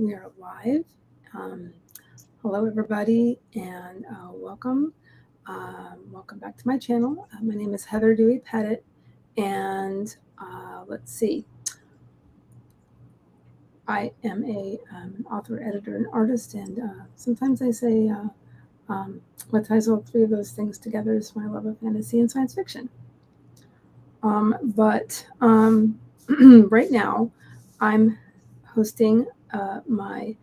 We are live. Hello, everybody, and welcome. Welcome back to my channel. My name is Heather Dewey Pettit, and let's see. I am an author, editor, and artist, and sometimes I say what ties all three of those things together is my love of fantasy and science fiction. But right now, I'm hosting my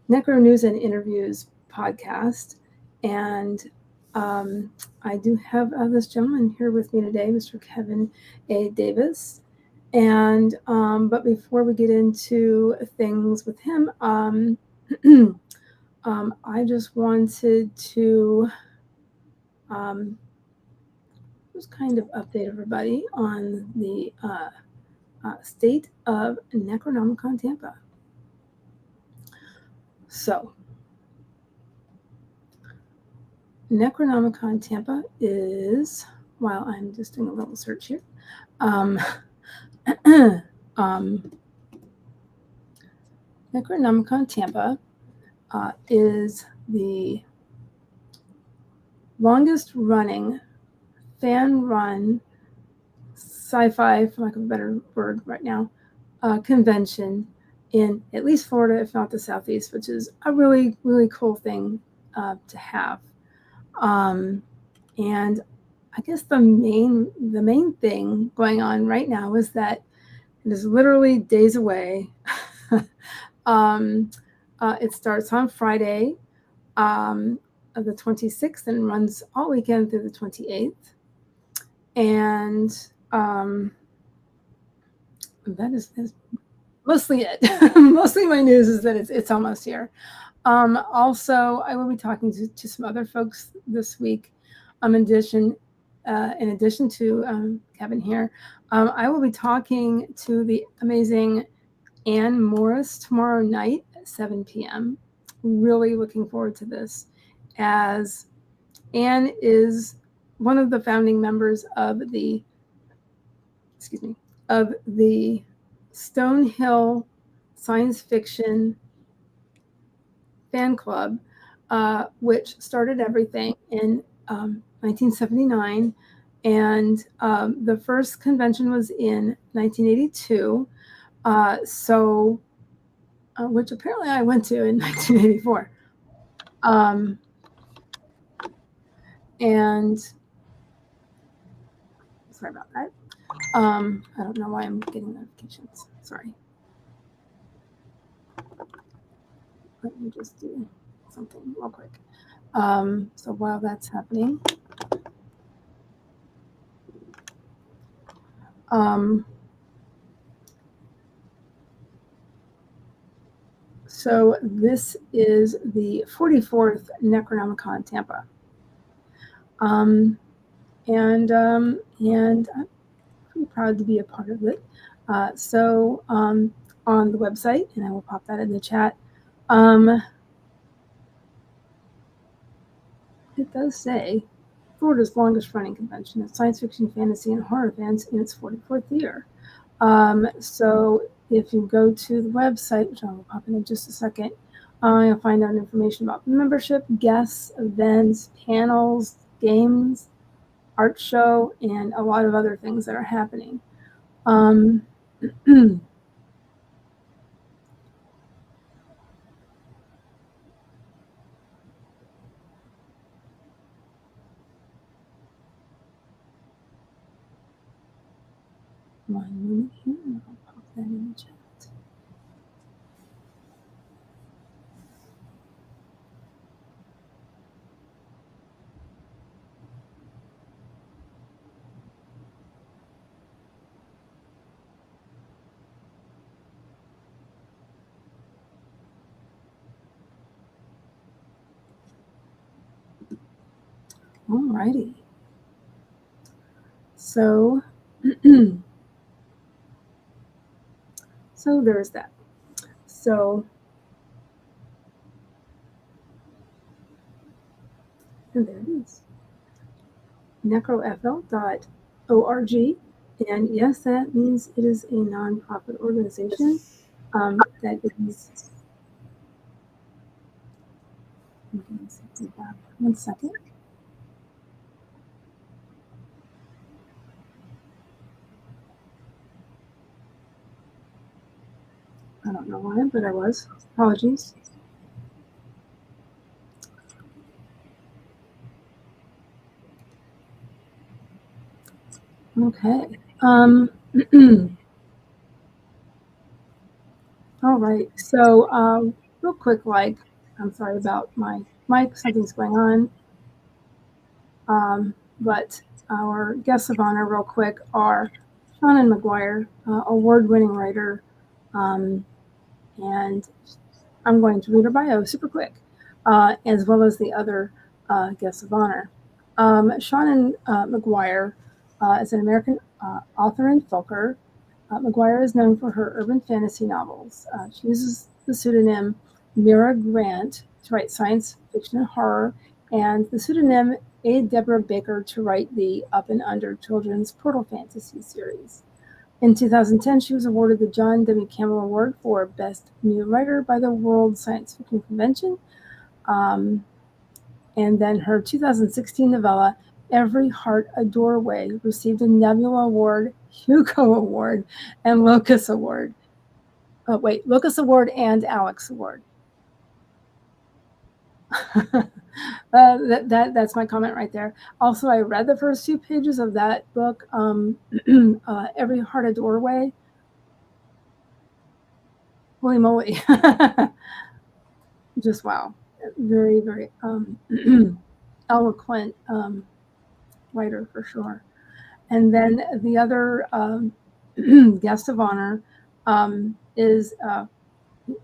Necro News and Interviews podcast, and I do have this gentleman here with me today, Mr. Kevin A. Davis. And but before we get into things with him, I just wanted to just kind of update everybody on the state of Necronomicon Tampa. So, Necronomicon Tampa is, while I'm just doing a little search here, Necronomicon Tampa is the longest running fan-run sci-fi, for lack of a better word right now, convention in at least Florida, if not the Southeast, which is a really, really cool thing to have. And I guess the main thing going on right now is that it is literally days away. It starts on Friday, of the 26th, and runs all weekend through the 28th. And that is mostly it. Mostly my news is that it's almost here. Also, I will be talking to some other folks this week. In addition to Kevin here, I will be talking to the amazing Anne Morris tomorrow night at 7 p.m. Really looking forward to this, as Anne is one of the founding members of the Stonehill Science Fiction fan club, which started everything in 1979, and the first convention was in 1982. Which apparently I went to in 1984. And sorry about that. I don't know why I'm getting notifications. Sorry. Let me just do something real quick. So while that's happening, so this is the 44th Necronomicon Tampa. And I'm pretty proud to be a part of it. So on the website, and I will pop that in the chat, it does say Florida's longest running convention of science fiction, fantasy, and horror fans in its 44th year. So if you go to the website, which I will pop in just a second, you'll find out information about membership, guests, events, panels, games, art show, and a lot of other things that are happening. One minute here, and I'll pop that in the chat. Alrighty. So, so there's that. So, and there it is. necrofl.org. And yes, that means it is a nonprofit organization that is 1 second. I don't know why, but I was. Apologies. Okay. All right. So, real quick, I'm sorry about my mic. Something's going on. But our guests of honor, real quick, are Shannon McGuire, award-winning writer, and I'm going to read her bio super quick, as well as the other guests of honor. Shannon McGuire is an American author and folker. McGuire is known for her urban fantasy novels. She uses the pseudonym Mira Grant to write science fiction and horror, and the pseudonym A. Deborah Baker to write the Up and Under children's portal fantasy series. In 2010, she was awarded the John W. Campbell Award for Best New Writer by the World Science Fiction Convention. And then her 2016 novella, Every Heart a Doorway, received a Nebula Award, Hugo Award, and Locus Award. Locus Award and Alex Award. That's my comment right there. Also, I read the first 2 pages of that book, Every Heart a Doorway. Holy moly. Just wow. Very, very eloquent writer for sure. And then the other guest of honor is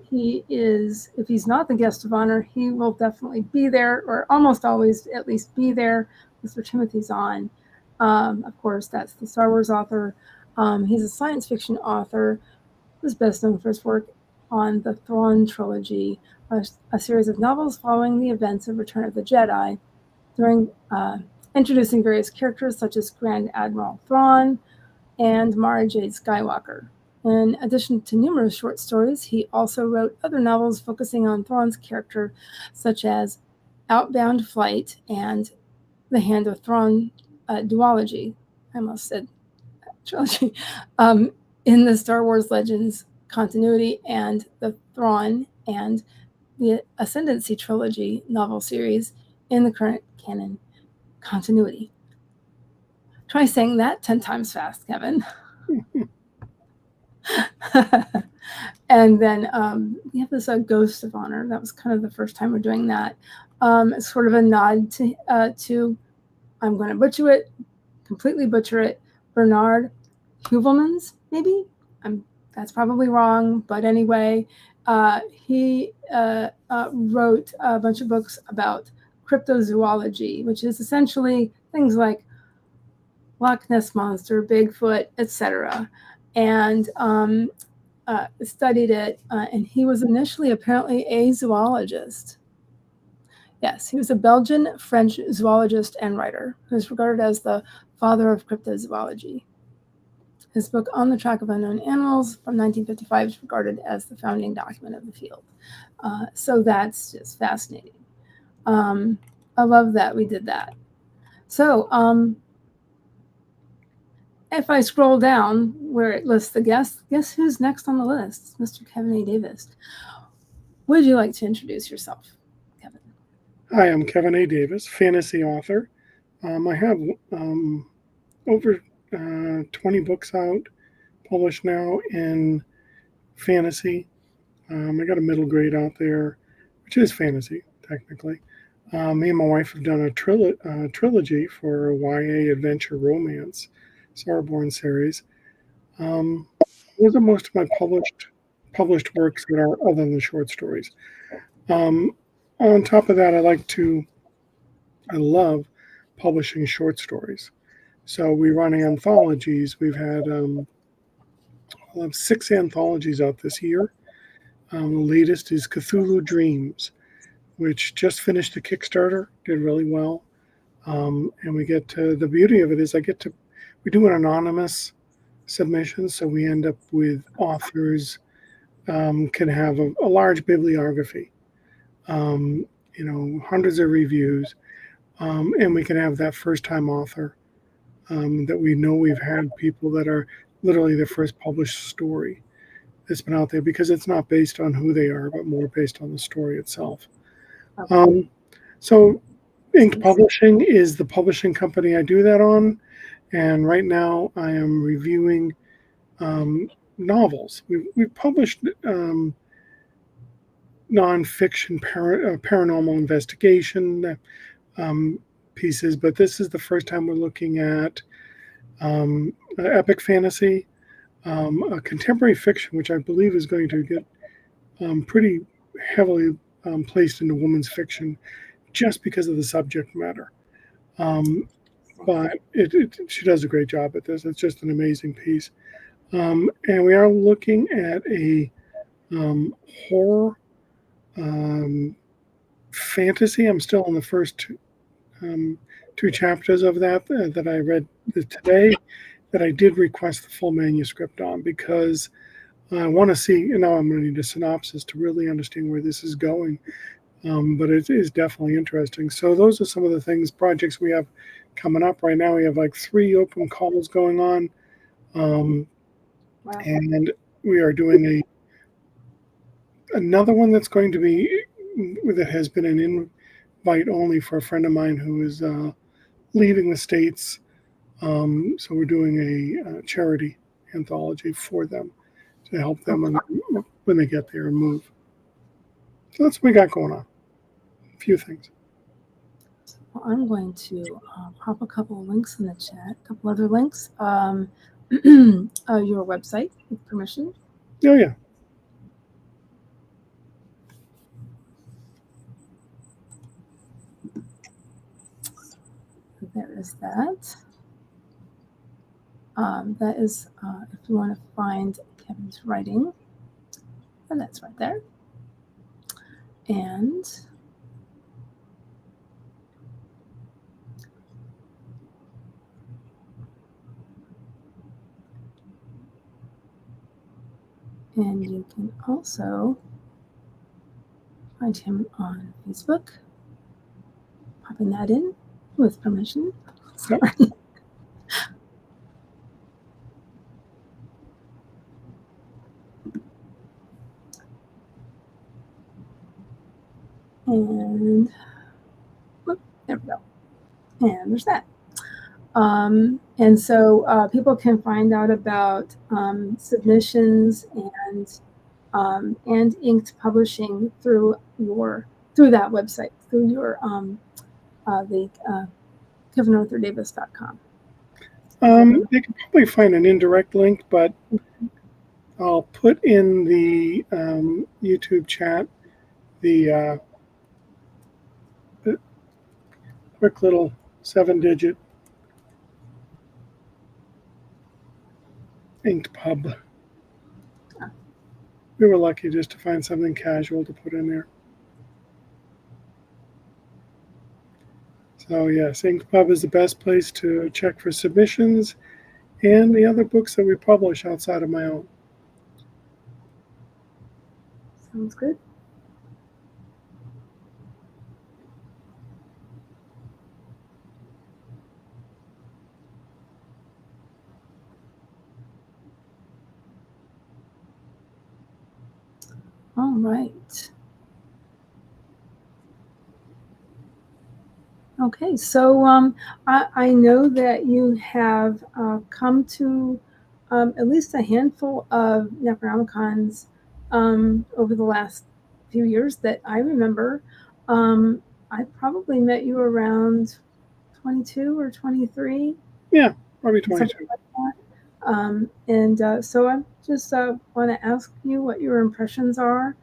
he is, if he's not the guest of honor, he will definitely be there, or almost always at least be there. Mr. Timothy Zahn. Of course, that's the Star Wars author. He's a science fiction author who's best known for his work on the Thrawn trilogy, a series of novels following the events of Return of the Jedi, during introducing various characters such as Grand Admiral Thrawn and Mara Jade Skywalker. In addition to numerous short stories, he also wrote other novels focusing on Thrawn's character, such as Outbound Flight and The Hand of Thrawn duology. I almost said trilogy. In the Star Wars Legends continuity and the Thrawn and the Ascendancy trilogy novel series in the current canon continuity. Try saying that 10 times fast, Kevin. And then we have this Ghost of Honor. That was kind of the first time we're doing that. It's sort of a nod to I'm going to completely butcher it, Bernard Heuvelmans, maybe? That's probably wrong, but anyway, he wrote a bunch of books about cryptozoology, which is essentially things like Loch Ness Monster, Bigfoot, etc., and studied it. And he was initially apparently a zoologist. Yes, he was a Belgian-French zoologist and writer who is regarded as the father of cryptozoology. His book, On the Track of Unknown Animals, from 1955, is regarded as the founding document of the field. So that's just fascinating. I love that we did that. So if I scroll down where it lists the guests, guess who's next on the list? Mr. Kevin A. Davis. Would you like to introduce yourself, Kevin? Hi, I'm Kevin A. Davis, fantasy author. I have over 20 books out, published now in fantasy. I got a middle grade out there, which is fantasy, technically. Me and my wife have done a trilogy for a YA adventure romance, Starborn series. Those are most of my published works that are other than the short stories. On top of that, I love publishing short stories. So we run anthologies. We've had 6 anthologies out this year. The latest is Cthulhu Dreams, which just finished the Kickstarter, did really well. And we get to, the beauty of it is we do an anonymous submission, so we end up with authors can have a large bibliography. hundreds of reviews, and we can have that first-time author that we know we've had people that are literally the first published story that's been out there, because it's not based on who they are, but more based on the story itself. Okay. So Inked Publishing is the publishing company I do that on. And right now I am reviewing novels. We've published nonfiction paranormal investigation pieces, but this is the first time we're looking at epic fantasy, a contemporary fiction, which I believe is going to get pretty heavily placed into women's fiction just because of the subject matter. But she does a great job at this. It's just an amazing piece. And we are looking at a horror fantasy. I'm still in the first two chapters of that I read today, that I did request the full manuscript on, because I want to see, now I'm going to need a synopsis to really understand where this is going. But it is definitely interesting. So those are some of the projects we have coming up right now. We have like 3 open calls going on. Wow. And we are doing another one that's going to be, that has been an invite only for a friend of mine who is leaving the States. So we're doing a charity anthology for them to help them when they get there and move. So that's what we got going on. A few things. Well, I'm going to pop a couple of links in the chat, a couple other links. Your website, with permission. Oh, yeah. There is that. That is, if you want to find Kevin's writing, and that's right there. And you can also find him on Facebook. Popping that in with permission. Sorry. And whoop, there we go. And there's that. And so people can find out about submissions and inked publishing through that website, through your the KevinArthurDavis.com. They can probably find an indirect link, but I'll put in the YouTube chat the quick little 7-digit Inked Pub. We were lucky just to find something casual to put in there. So yes, Inked Pub is the best place to check for submissions and the other books that we publish outside of my own. Sounds good. All right. Okay, so I know that you have come to at least a handful of Necronomicons over the last few years that I remember. I probably met you around 22 or 23. Yeah, probably 22. Like that. So I just want to ask you what your impressions are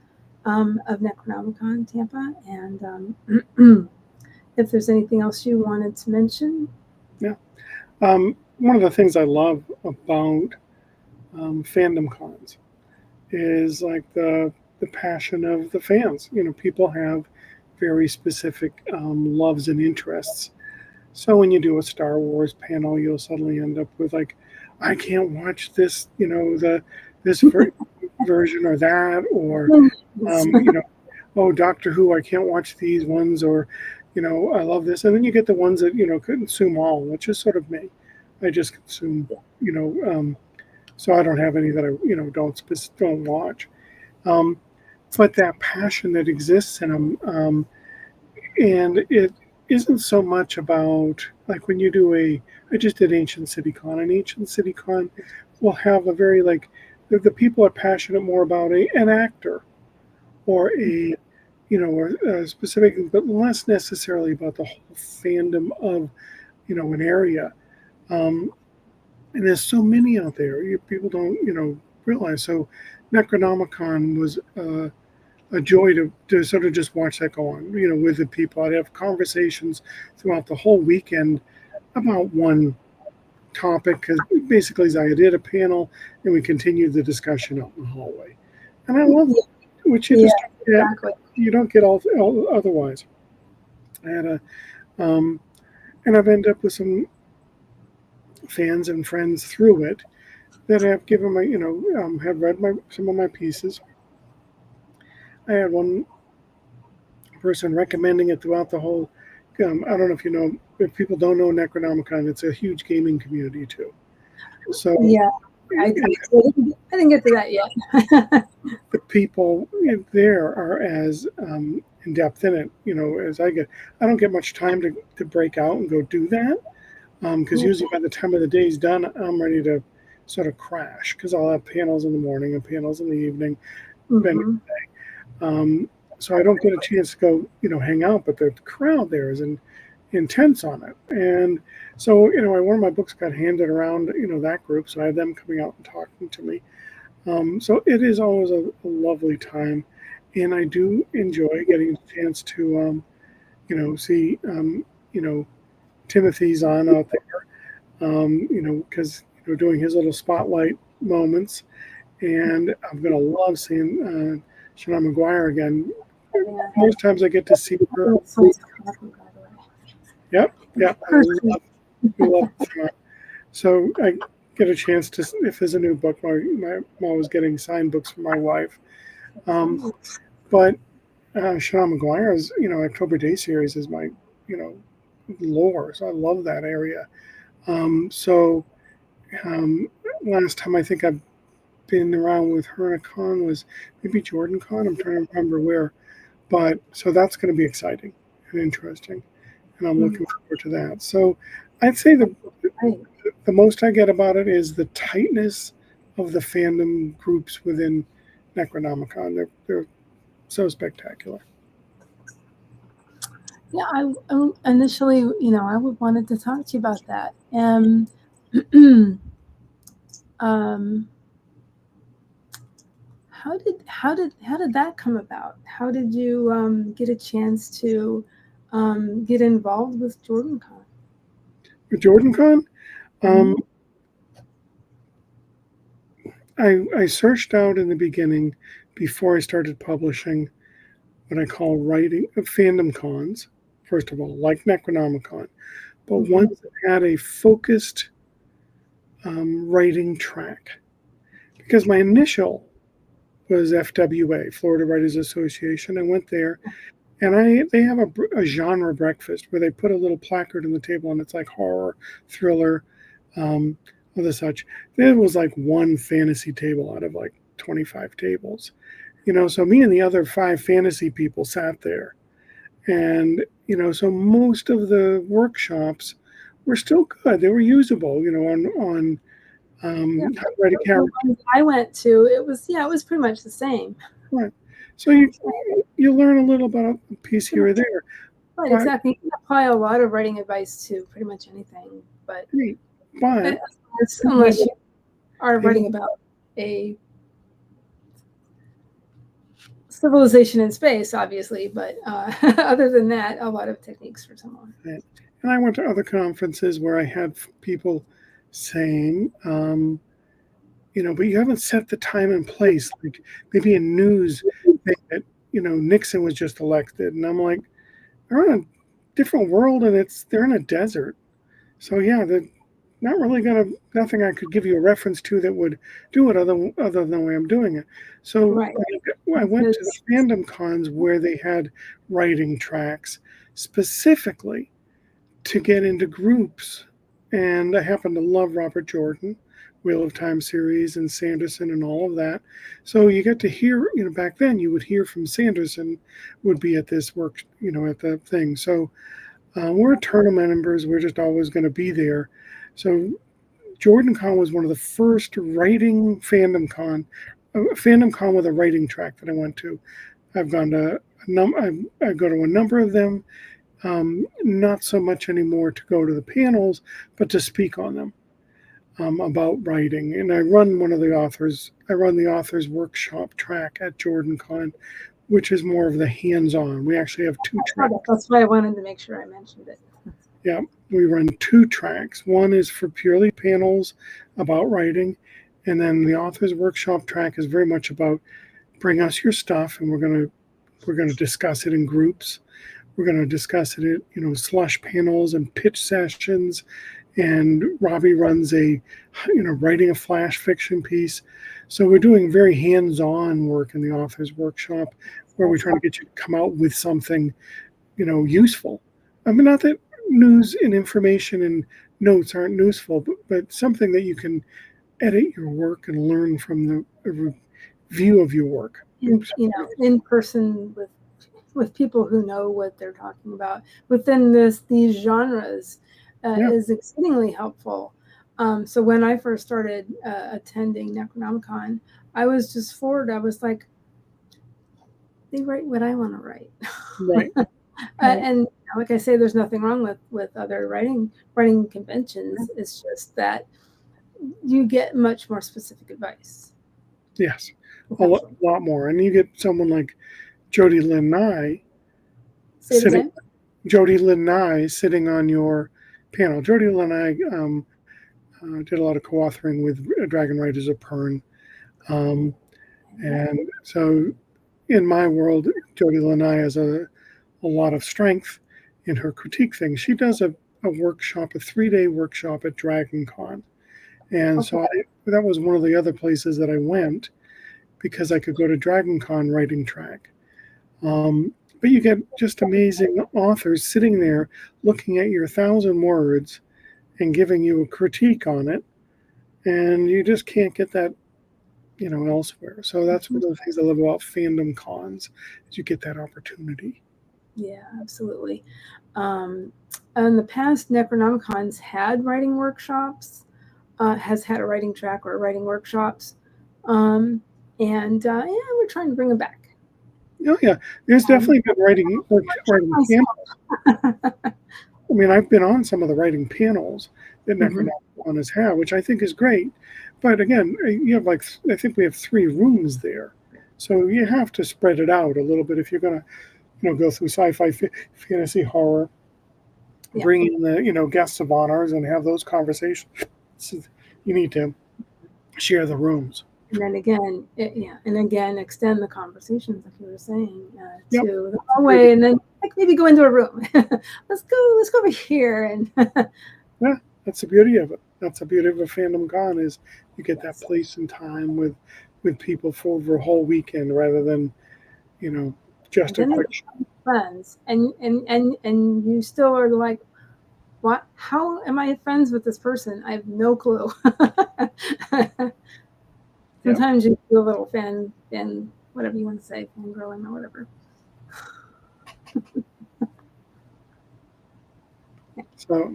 of Necronomicon Tampa, and if there's anything else you wanted to mention. Yeah. One of the things I love about fandom cons is like the passion of the fans. People have very specific loves and interests. So when you do a Star Wars panel, you'll suddenly end up with like, I can't watch this, this version or that, or oh, Doctor Who, I can't watch these ones, or, I love this. And then you get the ones that, consume all, which is sort of me. I just consume, so I don't have any that I, don't watch. Um, but that passion that exists in them, and it isn't so much about, like when you do I just did Ancient City Con, and Ancient City Con will have a very, like, the people are passionate more about an actor or or a specific, but less necessarily about the whole fandom of, an area. Um, and there's so many out there. People don't, realize. So Necronomicon was a joy to sort of just watch that go on, with the people. I'd have conversations throughout the whole weekend about one topic, because basically I did a panel and we continued the discussion out in the hallway. And I love it, which you don't get all otherwise. I had and I've ended up with some fans and friends through it that have given have read some of my pieces. I had one person recommending it throughout the whole. I don't know if people don't know Necronomicon, it's a huge gaming community too. So yeah, I didn't get to that yet. The people there are as in depth in it, as I get. I don't get much time to break out and go do that, because usually by the time of the day's done, I'm ready to sort of crash, because I'll have panels in the morning and panels in the evening. So I don't get a chance to go, hang out, but the crowd there is intense on it. And so, one of my books got handed around, that group. So I had them coming out and talking to me. So it is always a lovely time. And I do enjoy getting a chance to, see, Timothy's on out there, because, doing his little spotlight moments. And I'm going to love seeing Shannon McGuire again. Most times I get to see her. Yep. I love her. So I get a chance to, if there's a new book, my mom was getting signed books for my wife. But Shannon McGuire's, October Day series is my, lore. So I love that area. Last time I think I've been around with her in a con was maybe Jordan Con. I'm trying to remember where. But so that's going to be exciting and interesting, and I'm looking forward to that. So I'd say the most I get about it is the tightness of the fandom groups within Necronomicon. They're so spectacular. Yeah, I initially, I wanted to talk to you about that. How did that come about? How did you get a chance to get involved with Jordan Con? With Jordan Con, I searched out in the beginning, before I started publishing, what I call writing fandom cons. First of all, like Necronomicon, but ones that had a focused writing track, because my initial was FWA, Florida Writers Association. I went there, and they have a genre breakfast where they put a little placard on the table, and it's like horror, thriller, other such. There was like one fantasy table out of like 25 tables, so me and the other 5 fantasy people sat there. And, so most of the workshops were still good. They were usable, on how to write a character. I went to, it was pretty much the same. Right. So you learn a little about a piece here or there. Right, exactly. You can apply a lot of writing advice to pretty much anything, but unless you are writing about a civilization in space, obviously, but other than that, a lot of techniques for someone. Right. And I went to other conferences where I had people saying, but you haven't set the time and place. Like maybe a news thing that, Nixon was just elected. And I'm like, they're in a different world, and they're in a desert. So yeah, they're not really nothing I could give you a reference to that would do it other than the way I'm doing it. So I went to Because the fandom cons where they had writing tracks specifically to get into groups. And I happen to love Robert Jordan, Wheel of Time series, and Sanderson and all of that. So you get to hear, back then you would hear from Sanderson would be at this work, at the thing. So we're tournament members. We're just always going to be there. So Jordan Con was one of the first writing fandom con with a writing track that I went to. I've gone to I go to a number of them. Not so much anymore to go to the panels, but to speak on them about writing. And I run the author's workshop track at Jordan Con, which is more of the hands-on. We actually have 2 tracks. That's why I wanted to make sure I mentioned it. Yeah, we run 2 tracks. One is for purely panels about writing, and then the author's workshop track is very much about bring us your stuff, and we're gonna discuss it in groups. We're going to discuss it at, slush panels and pitch sessions. And Robbie runs writing a flash fiction piece. So we're doing very hands-on work in the author's workshop where we're trying to get you to come out with something, useful. I mean, not that news and information and notes aren't useful, but something that you can edit your work and learn from the view of your work. In person with people who know what they're talking about within these genres is exceedingly helpful. So when I first started attending Necronomicon, I was just floored. I was like, they write what I want to write. Right. And like I say, there's nothing wrong with other writing conventions. It's just that you get much more specific advice. Yes, a lot more. And you get someone like Jody Lynn Nye sitting on your panel. Jody Lynn Nye did a lot of co-authoring with Dragon Riders of Pern. And so in my world, Jody Lynn Nye has a lot of strength in her critique thing. She does a workshop, a 3-day workshop at Dragon Con. And so that was one of the other places that I went because I could go to Dragon Con writing track. But you get just amazing authors sitting there looking at your 1,000 words and giving you a critique on it. And you just can't get that, elsewhere. So that's one of the things I love about fandom cons is you get that opportunity. Yeah, absolutely. In the past, Necronomicons had writing workshops, has had a writing track or writing workshops. And we're trying to bring them back. Oh, yeah. There's definitely been writing panels. I mean, I've been on some of the writing panels that Necronomicon has had, which I think is great. But again, you have I think we have 3 rooms there. So you have to spread it out a little bit if you're going to, go through sci-fi, fantasy, horror, bring in the, guests of honors and have those conversations. So you need to share the rooms. And then again, extend the conversations, like you were saying, to the hallway, and then maybe go into a room. let's go over here, and yeah, that's the beauty of it. That's the beauty of a fandom con is you get that place and time with people for over a whole weekend rather than, just a quick friends, and you still are like, what? How am I friends with this person? I have no clue. Sometimes you feel a little fan, whatever you want to say, fangirling or whatever. So,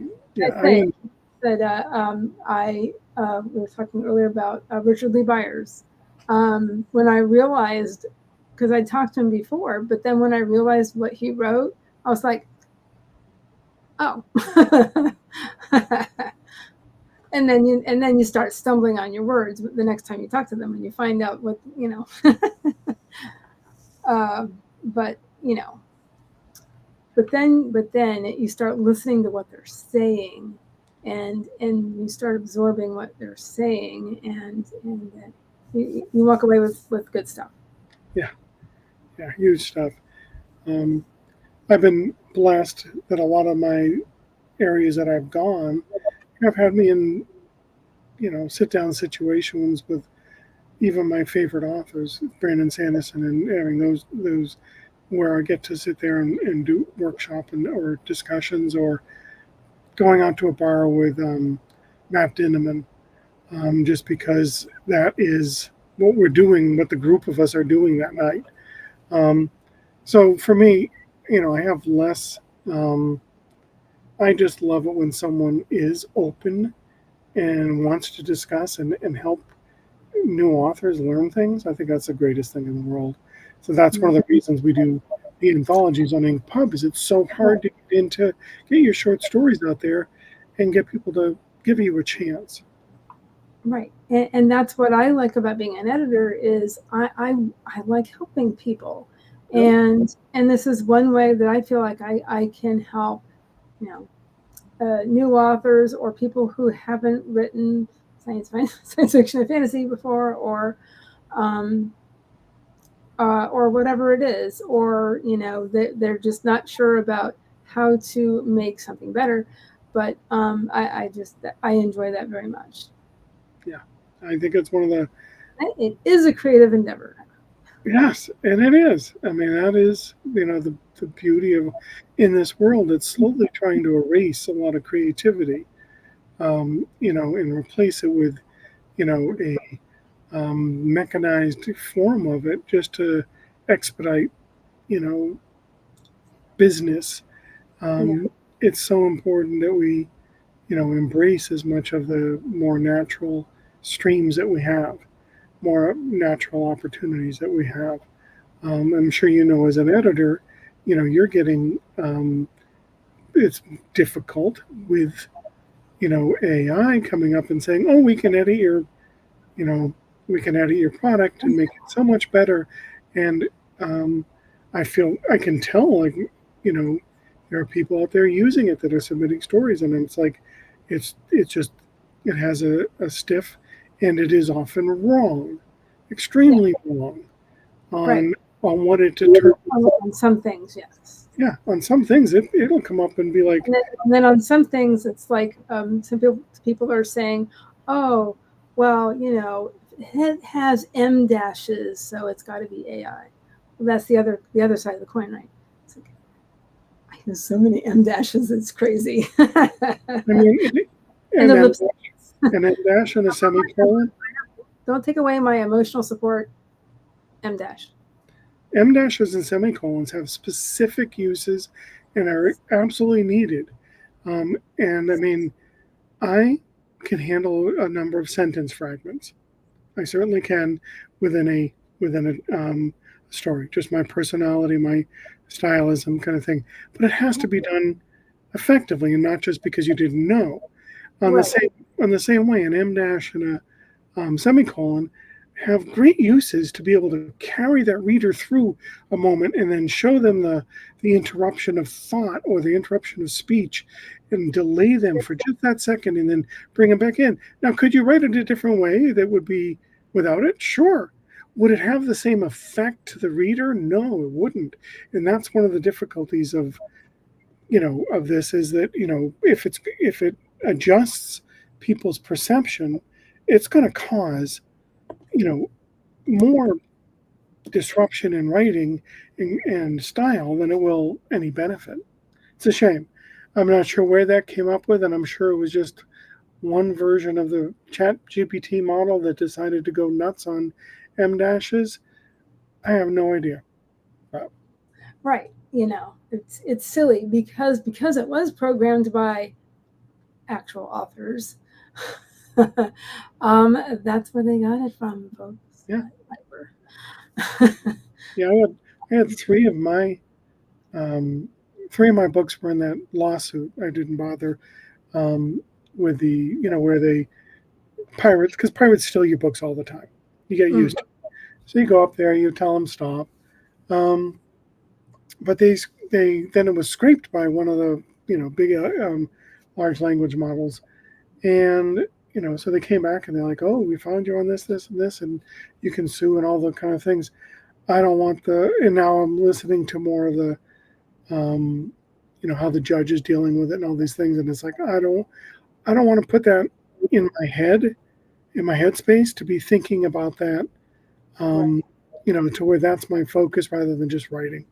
I we were talking earlier about Richard Lee Byers. When I realized, because I talked to him before, but then when I realized what he wrote, I was like, oh. And then you start stumbling on your words the next time you talk to them, and you find out what but then you start listening to what they're saying, and you start absorbing what they're saying, and you walk away with good stuff. Yeah, huge stuff. I've been blessed that a lot of my areas that I've gone have had me in, sit down situations with, even my favorite authors, Brandon Sanderson, and having those where I get to sit there and do workshop or discussions, or going out to a bar with Matt Dinneman, just because that is what we're doing, what the group of us are doing that night. So for me, I have less. I just love it when someone is open and wants to discuss and help new authors learn things. I think that's the greatest thing in the world. So that's one of the reasons we do the anthologies on Ink Pub, is it's so hard to get your short stories out there and get people to give you a chance. Right. And that's what I like about being an editor is I like helping people. And this is one way that I feel like I can help, new authors or people who haven't written science fiction and fantasy before, or whatever it is, or they're just not sure about how to make something better. But I enjoy that very much. Yeah, I think it's one of the. It is a creative endeavor. Yes, and it is. I mean, that is, the beauty of in this world. It's slowly trying to erase a lot of creativity, and replace it with, a mechanized form of it, just to expedite, business. It's so important that we, embrace as much of the more natural streams that we have, more natural opportunities that we have. I'm sure as an editor, you're getting, it's difficult with, AI coming up and saying, oh, we can edit your product and make it so much better. And I can tell, like, there are people out there using it that are submitting stories, and it's like, it has a stiff, and it is often wrong, extremely wrong on what it determines. On some things, yes. Yeah, on some things it'll come up and be like. And then on some things, it's like some people are saying, oh, well, it has M dashes, so it's got to be AI. Well, that's the other side of the coin, right? It's like, I use so many M dashes, it's crazy. I mean, an M dash and a semicolon. Don't take away my emotional support. M dash. M dashes and semicolons have specific uses and are absolutely needed. And I mean, I can handle a number of sentence fragments. I certainly can within a story, just my personality, my stylism kind of thing. But it has to be done effectively, and not just because you didn't know. On the same way, an M dash and a semicolon have great uses to be able to carry that reader through a moment and then show them the interruption of thought or the interruption of speech, and delay them for just that second and then bring them back in. Now, could you write it a different way that would be without it? Sure. Would it have the same effect to the reader? No, it wouldn't. And that's one of the difficulties of this, is that, if it adjusts people's perception, it's going to cause, more disruption in writing and style than it will any benefit. It's a shame. I'm not sure where that came up with, and I'm sure it was just one version of the Chat GPT model that decided to go nuts on M dashes. I have no idea. Right. It's silly because it was programmed by actual authors. That's where they got it from, folks. Yeah. Yeah, I had three of my books were in that lawsuit. I didn't bother with the where they pirates, because pirates steal your books all the time. You get used to it. So you go up there, you tell them stop. But then it was scraped by one of the big large language models, and so they came back and they're like, oh, we found you on this, this, and this, and you can sue and all the kind of things. I don't want and now I'm listening to more of the, how the judge is dealing with it and all these things, and it's like I don't want to put that in my head in my headspace to be thinking about that, Right. to where that's my focus rather than just writing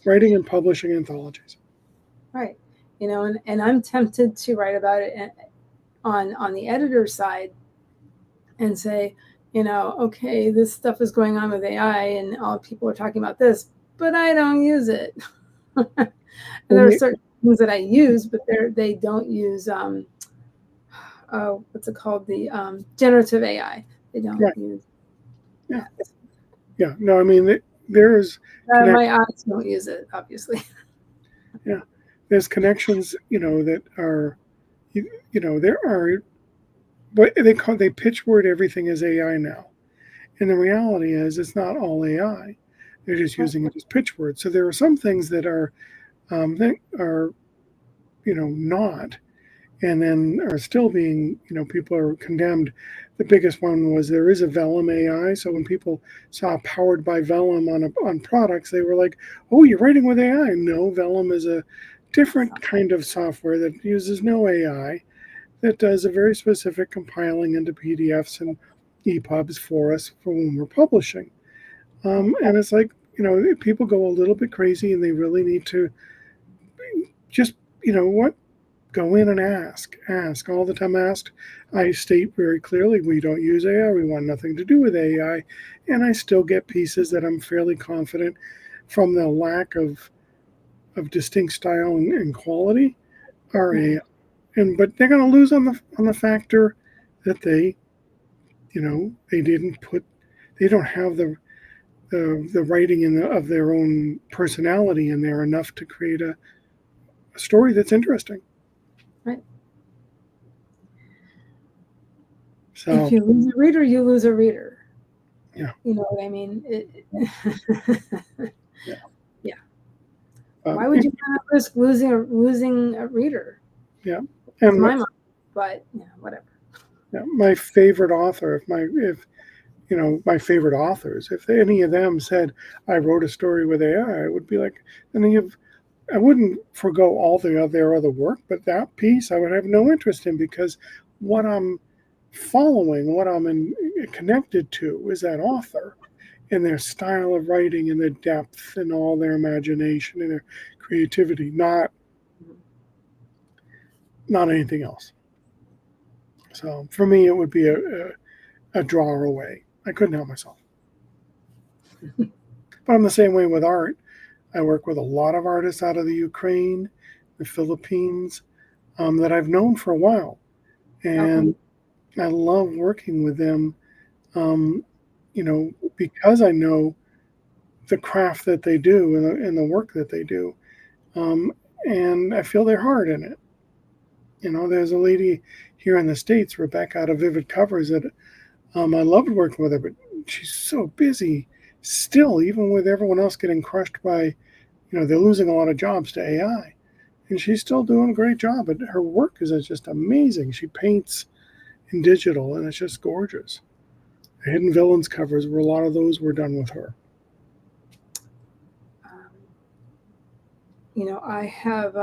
and publishing anthologies. Right. And I'm tempted to write about it on the editor side and say, okay, this stuff is going on with AI and all people are talking about this, but I don't use it. And there are certain things that I use, but they don't use what's it called? The generative AI. They don't use. Yeah. Yeah. No, I mean, there's my eyes don't use it, obviously. Yeah. There's connections, that are, there are, but they pitch word everything as AI now. And the reality is it's not all AI. They're just using it as pitch words. So there are some things that are, not, and then are still being, people are condemned. The biggest one was there is a Vellum AI. So when people saw powered by Vellum on products, they were like, oh, you're writing with AI. No, Vellum is a different kind of software that uses no AI, that does a very specific compiling into PDFs and EPUBs for us for when we're publishing. And it's like, people go a little bit crazy and they really need to just, go in and ask all the time. I state very clearly, we don't use AI. We want nothing to do with AI. And I still get pieces that I'm fairly confident from the lack of distinct style and quality are AI. But they're going to lose on the factor that they they don't have the writing of their own personality in there enough to create a story that's interesting. Right. So if you lose a reader, you lose a reader. Yeah. You know what I mean? Yeah. Yeah. Why would you not risk losing a reader? Yeah. And my mom, but whatever. Yeah, my favorite author, my favorite authors, if any of them said I wrote a story with AI, it would be like, I wouldn't forego all their other work, but that piece I would have no interest in, because what I'm following, what I'm connected to, is that author and their style of writing and the depth and all their imagination and their creativity, not anything else. So for me, it would be a draw away. I couldn't help myself. But I'm the same way with art. I work with a lot of artists out of the Ukraine, the Philippines, that I've known for a while. And I love working with them, because I know the craft that they do and the work that they do. And I feel their heart in it. There's a lady here in the States, Rebecca, out of Vivid Covers, that I loved working with her, but she's so busy still, even with everyone else getting crushed by, they're losing a lot of jobs to AI. And she's still doing a great job. But her work is just amazing. She paints in digital, and it's just gorgeous. The Hidden Villains covers, a lot of those were done with her. I have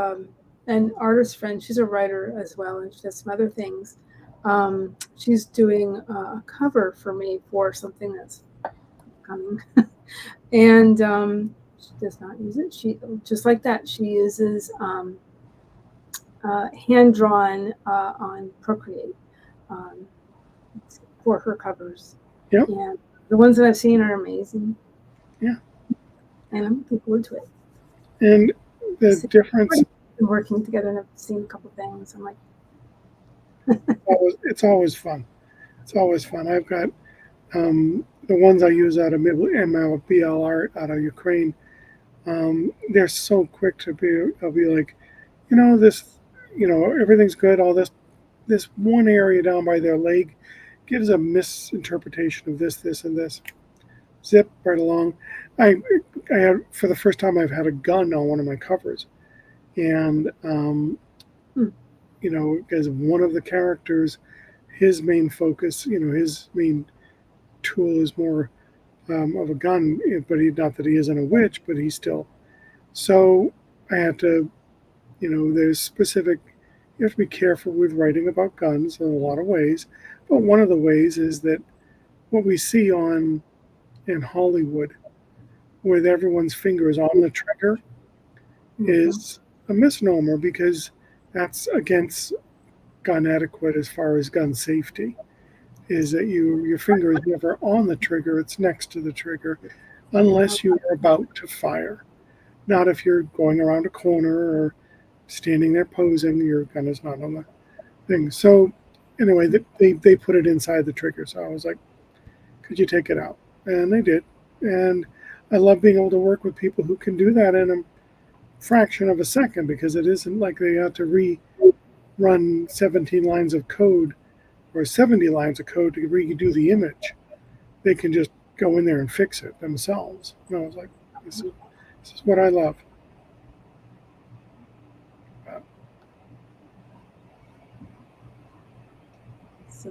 an artist friend. She's a writer as well, and she does some other things. She's doing a cover for me for something that's coming. And she does not use it. She, just like that, she uses hand-drawn on Procreate for her covers. Yep. And the ones that I've seen are amazing. Yeah. And I'm looking forward to it. And the difference... We're working together, and I've seen a couple things. I'm like... It's always fun. It's always fun. I've got the ones I use out of MLBL art out of Ukraine. They're so quick to be. I'll be like, this, everything's good. All this one area down by their leg gives a misinterpretation of this, and this. Zip right along. I had, for the first time, I've had a gun on one of my covers, and because one of the characters, his main focus, his main tool is more of a gun, but not that he isn't a witch, but he's still. So I had to, there's specific, you have to be careful with writing about guns in a lot of ways, But one of the ways is that what we see in Hollywood, with everyone's fingers on the trigger, is a misnomer, because that's against gun etiquette as far as gun safety. Is that your finger is never on the trigger; it's next to the trigger, unless you are about to fire. Not if you're going around a corner or standing there posing, your gun is not on the thing. So anyway, they put it inside the trigger. So I was like, could you take it out? And they did. And I love being able to work with people who can do that in a fraction of a second, because it isn't like they have to rerun 17 lines of code or 70 lines of code to redo the image. They can just go in there and fix it themselves. And I was like, this is what I love. I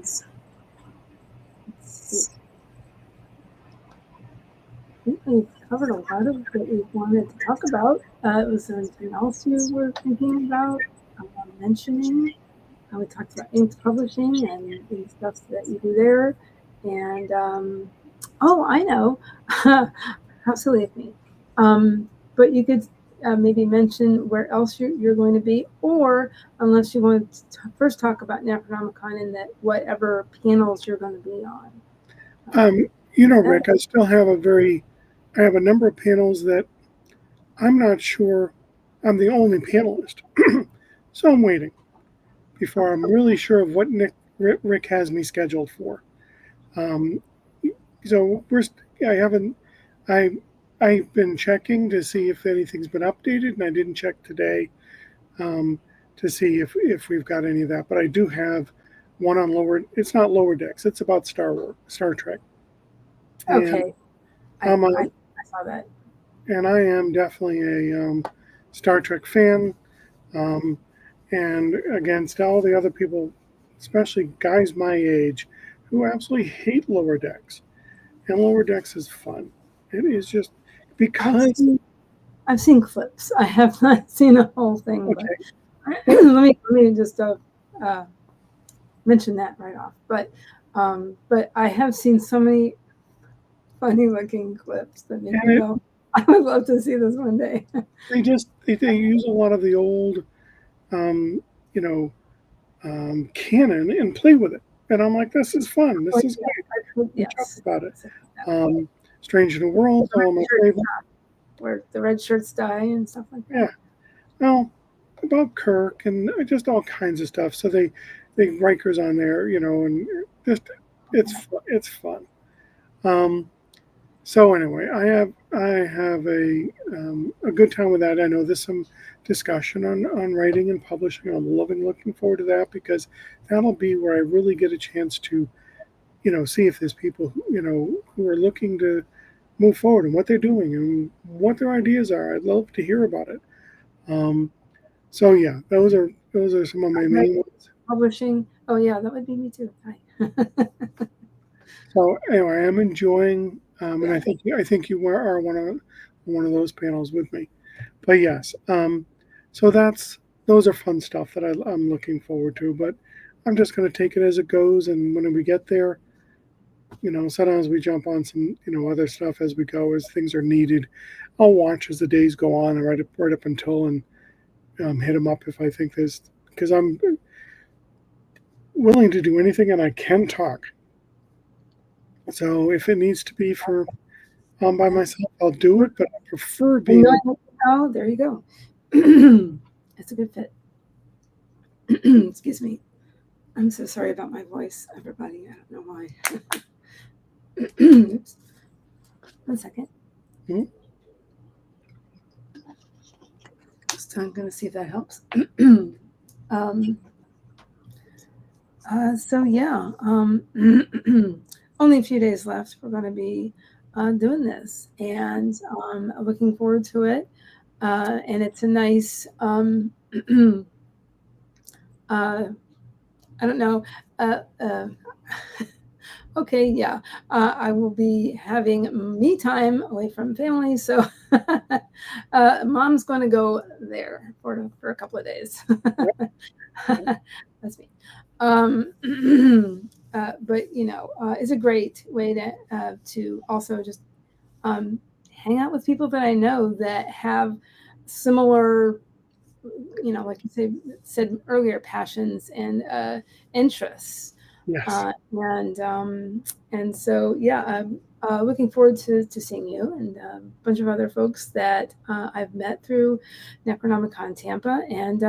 think we've covered a lot of what we wanted to talk about. Was there anything else you were thinking about mentioning? We talked about inked publishing and stuff that you do there. And, oh, I know. How silly of me. But you could maybe mention where else you're going to be, or unless you want to first talk about Necronomicon and that whatever panels you're going to be on. You know, Rick, I still have I have a number of panels that I'm not sure I'm the only panelist. So I'm waiting before I'm really sure of what Rick has me scheduled for. So I've been checking to see if anything's been updated, and I didn't check today to see if we've got any of that. But I do have one on it's not Lower Decks, it's about Star Trek. Okay. I saw that. And I am definitely a Star Trek fan. And against all the other people, especially guys my age, who absolutely hate Lower Decks. And Lower Decks is fun. It is just because I've seen clips. I have not seen the whole thing. Okay. But let me just mention that right off. But I have seen so many funny looking clips that make me go, I would love to see this one day. They use a lot of the old canon and play with it. And I'm like, this is fun. This is great. We talked about it. Strange New Worlds, all my favorite. Where the red shirts die and stuff like that. Yeah. Well, about Kirk and just all kinds of stuff. So they Riker's on there, and just it's fun. So anyway, I have a good time with that. I know there's some discussion on writing and publishing. I'm looking forward to that, because that'll be where I really get a chance to, see if there's people who are looking to move forward and what they're doing and what their ideas are. I'd love to hear about it. So yeah, those are some of my main ones. Publishing. Oh yeah, that would be me too. Hi. So anyway, I am enjoying, and I think you are one of those panels with me. But yes, so those are fun stuff that I'm looking forward to. But I'm just going to take it as it goes, and when we get there, sometimes we jump on some other stuff as we go, as things are needed. I'll watch as the days go on, and right up until and hit them up if I think there's, because I'm willing to do anything and I can talk. So if it needs to be for by myself, I'll do it. But I prefer being. Oh, there you go. It's a good fit. Excuse me. I'm so sorry about my voice, everybody. I don't know why. Oops. 1 second. So I'm going to see if that helps. So yeah, only a few days left. We're going to be doing this, and looking forward to it. And it's a nice, I don't know. Okay, yeah. I will be having me time away from family, so Mom's going to go there for a couple of days. That's me. but you know, it's a great way to also just hang out with people that I know that have similar, you know, like you said earlier, passions and interests. Yes. And so, yeah, I'm looking forward to seeing you and a bunch of other folks that I've met through Necronomicon Tampa. And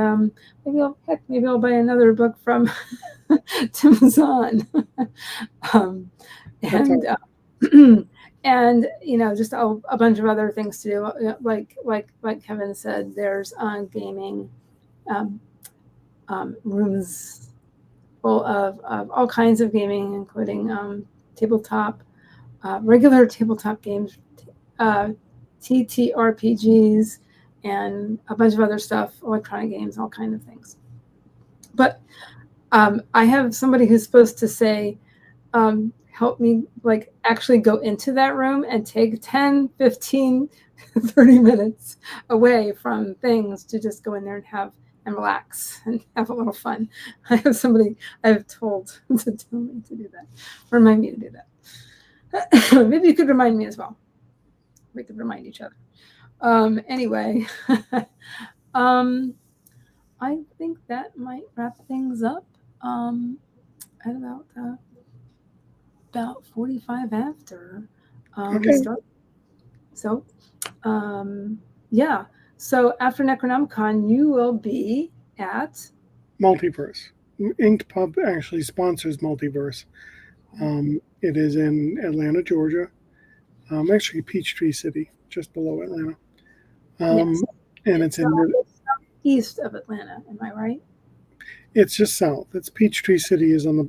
maybe I'll buy another book from Tim Zahn. That's And all. and you know, just a bunch of other things to do, like Kevin said, there's gaming um, rooms full of all kinds of gaming, including tabletop, regular tabletop games, TTRPGs, and a bunch of other stuff, electronic games, all kinds of things. But I have somebody who's supposed to say, help me like actually go into that room and take 10, 15, 30 minutes away from things to just go in there and relax and have a little fun. I have somebody I've told to tell me to do that. Remind me to do that. Maybe you could remind me as well. We could remind each other. Anyway, I think that might wrap things up at about 45 after. Okay. So, yeah. So after Necronomicon, you will be at Multiverse. Inked Pub actually sponsors Multiverse. It is in Atlanta, Georgia. Actually, Peachtree City, just below Atlanta. yes, And it's in east of Atlanta. Am I right? it's just south. It's Peachtree City is on the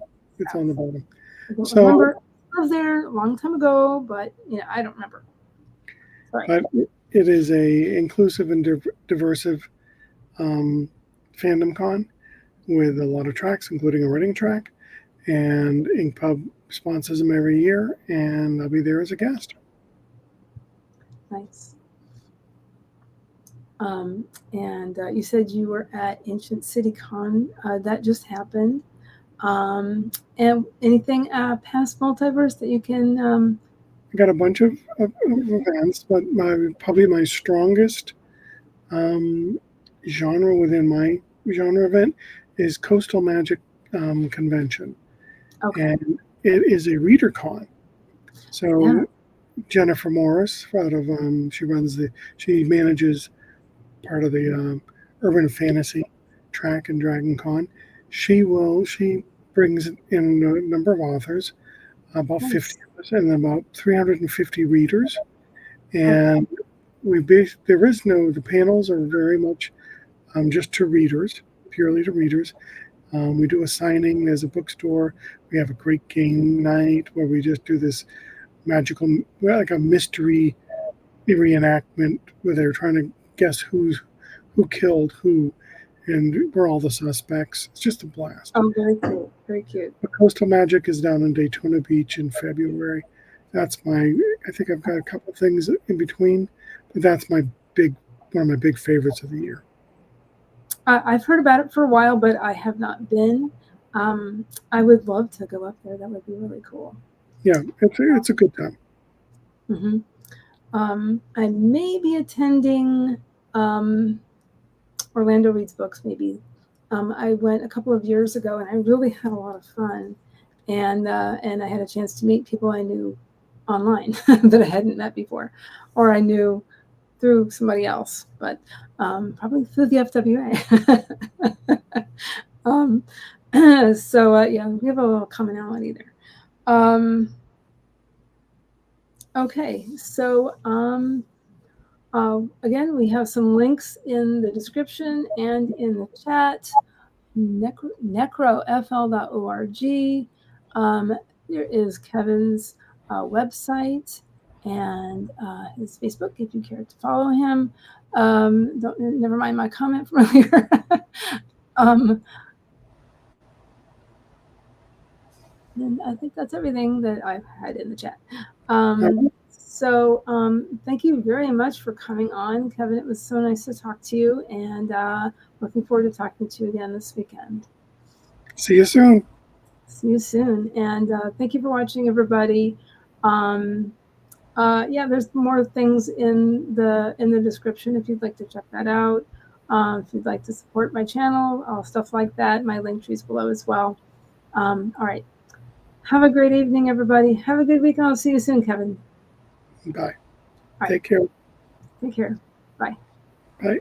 bottom. I don't So, remember. I was there a long time ago, but you know, I don't remember. Sorry. but it is a inclusive and diversive fandom con with a lot of tracks, including a running track. And Ink Pub sponsors them every year, and I'll be there as a guest. Nice. And you said you were at Ancient City Con. That just happened. And anything past Multiverse that you can? I got a bunch of events, but probably my strongest genre within my genre event is Coastal Magic Convention. Okay. And it is a reader con. So Yeah. Jennifer Morris, out of she manages part of the urban fantasy track and Dragon Con. She brings in a number of authors, about Nice. 50 of us, and about 350 readers. And the panels are very much just to readers, purely to readers. We do a signing. There's a bookstore. We have a great game night where we just do this magical, like a mystery reenactment where they're trying to guess who killed who, and we're all the suspects. It's just a blast. Oh, very cute. Very cute. The Coastal Magic is down in Daytona Beach in February. I think I've got a couple things in between, but that's one of my big favorites of the year. I've heard about it for a while, but I have not been. I would love to go up there. That would be really cool. Yeah, it's a good time. Mm-hmm. I may be attending Orlando Reads Books, maybe. I went a couple of years ago, and I really had a lot of fun. And I had a chance to meet people I knew online that I hadn't met before, or I knew through somebody else, but probably through the FWA. So yeah, we have a little commonality there. Okay, so again, we have some links in the description and in the chat. Necrofl.org. There is Kevin's website and his Facebook, if you care to follow him. Never mind my comment from earlier. And I think that's everything that I've had in the chat. So thank you very much for coming on, Kevin. It was so nice to talk to you, and looking forward to talking to you again this weekend. See you soon. See you soon. And thank you for watching, everybody. Yeah, there's more things in the description if you'd like to check that out. If you'd like to support my channel, stuff like that, my link tree's below as well. All right. Have a great evening, everybody. Have a good week. I'll see you soon, Kevin. Bye. Right. Take care. Take care. Bye. Bye.